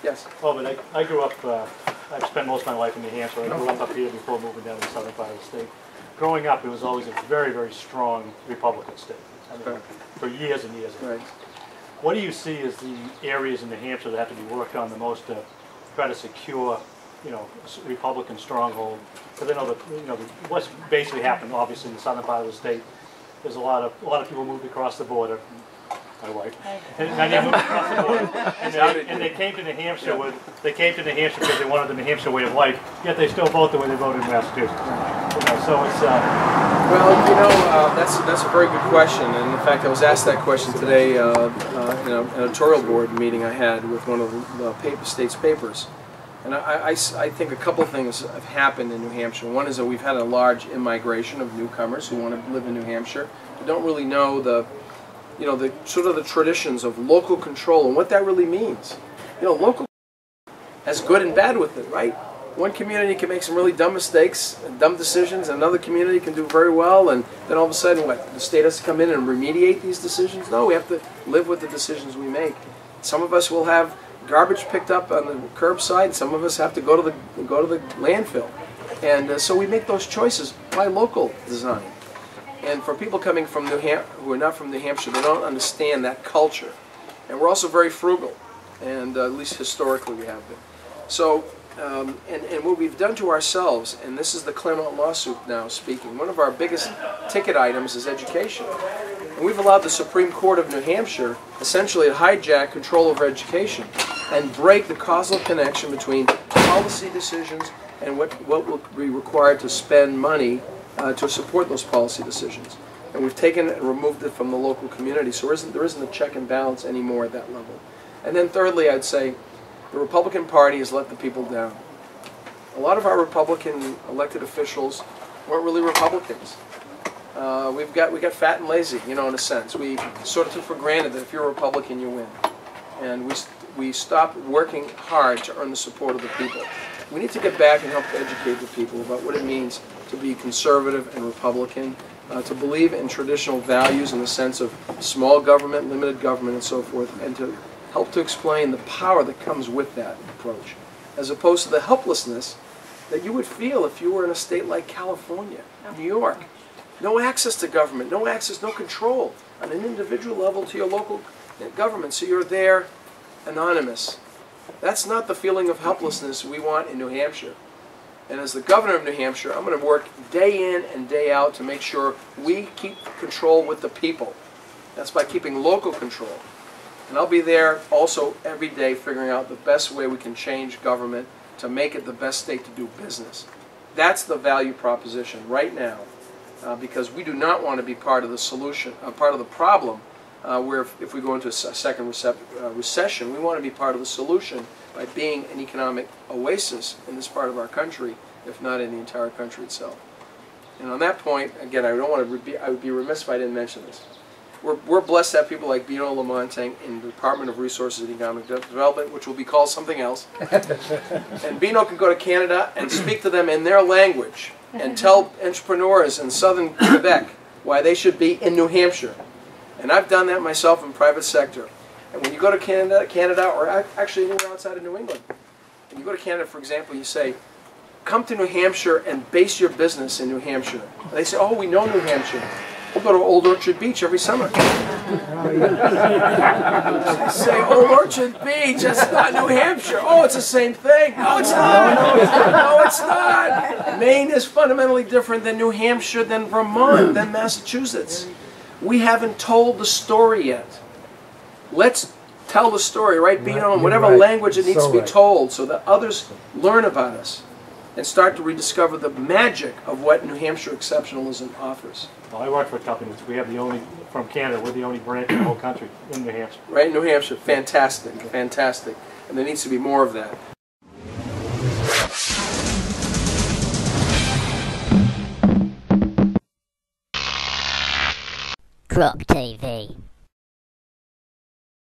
Yes. Oh, but I grew up, I've spent most of my life in New Hampshire. I grew up here before moving down to the southern part of the state. Growing up, it was always a very, very strong Republican state. I mean, for years and years. Right. What do you see as the areas in New Hampshire that have to be worked on the most to try to secure, Republican stronghold? Because I know that, what's basically happened, obviously, in the southern part of the state, there's a lot of people moved across the border. My wife. And they moved across the border, and they came to New Hampshire because they wanted the New Hampshire way of life. Yet they still vote the way they voted in Massachusetts. So it's. Well, that's a very good question, and in fact, I was asked that question today in an editorial board meeting I had with one of the state's papers. And I think a couple of things have happened in New Hampshire. One is that we've had a large immigration of newcomers who want to live in New Hampshire, who don't really know the sort of the traditions of local control and what that really means. Local has good and bad with it, right? One community can make some really dumb mistakes and dumb decisions, and another community can do very well, and then all of a sudden, what, the state has to come in and remediate these decisions? No, we have to live with the decisions we make. Some of us will have garbage picked up on the curbside, some of us have to go to the landfill. And so we make those choices by local design. And for people coming from who are not from New Hampshire, they don't understand that culture. And we're also very frugal, and at least historically we have been. So, and what we've done to ourselves, and this is the Claremont lawsuit now speaking, one of our biggest ticket items is education. And we've allowed the Supreme Court of New Hampshire essentially to hijack control over education and break the causal connection between policy decisions and what will be required to spend money to support those policy decisions. And we've taken and removed it from the local community, so there isn't a check and balance anymore at that level. And then thirdly, I'd say the Republican Party has let the people down. A lot of our Republican elected officials weren't really Republicans. We got fat and lazy, in a sense. We sort of took for granted that if you're a Republican, you win. And we stopped working hard to earn the support of the people. We need to get back and help educate the people about what it means to be conservative and Republican, to believe in traditional values in the sense of small government, limited government, and so forth, and to help to explain the power that comes with that approach, as opposed to the helplessness that you would feel if you were in a state like California, New York. No access to government, no access, no control on an individual level to your local government, so you're there anonymous. That's not the feeling of helplessness we want in New Hampshire. And as the governor of New Hampshire, I'm going to work day in and day out to make sure we keep control with the people. That's by keeping local control. And I'll be there also every day figuring out the best way we can change government to make it the best state to do business. That's the value proposition right now, because we do not want to be part of the solution, part of the problem, where if we go into a second recession, we want to be part of the solution by being an economic oasis in this part of our country, if not in the entire country itself. And on that point, again, I would be remiss if I didn't mention this. We're blessed to have people like Ovide Lamontagne in the Department of Resources and Economic Development, which will be called something else. And Bino can go to Canada and speak to them in their language and tell entrepreneurs in southern Quebec why they should be in New Hampshire. And I've done that myself in private sector. And when you go to Canada, or actually anywhere outside of New England, when you go to Canada, for example, you say, come to New Hampshire and base your business in New Hampshire. And they say, oh, we know New Hampshire. We'll go to Old Orchard Beach every summer. Say, Old Orchard Beach, that's not New Hampshire. Oh, it's the same thing. No, it's not. No, it's not. Maine is fundamentally different than New Hampshire, than Vermont, than Massachusetts. We haven't told the story yet. Let's tell the story, right, Bino, in whatever language it needs to be told so that others learn about us and start to rediscover the magic of what New Hampshire exceptionalism offers. Well, I work for a company. We have the only, from Canada, we're the only branch in the whole country in New Hampshire. Right, in New Hampshire. Fantastic, fantastic. And there needs to be more of that. GrokTV.